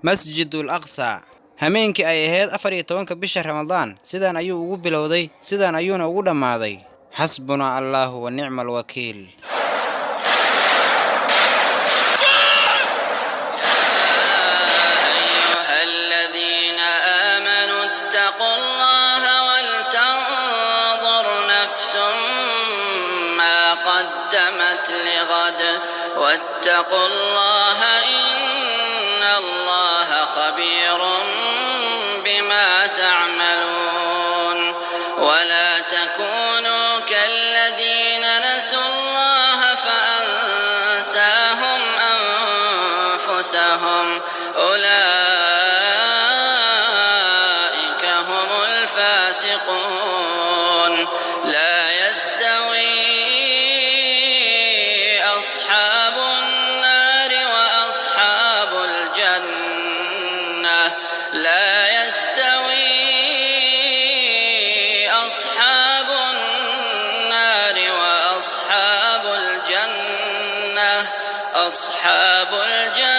masjidul aqsa hameenkii ay ahayd 14 bisha ramadaan sidaan ayuu ugu bilowday sidaan ayuuna ugu dhamaaday xasbuna allahu wa ni'mal wakiil قدمت لغد واتقوا الله إن الله خبير بما تعملون ولا تكونوا كالذين نسوا الله فأنساهم أنفسهم أولئك هم الفاسقون لا يستوي أصحاب النار وأصحاب الجنة لا يستوي أصحاب النار وأصحاب الجنة أصحاب الجنة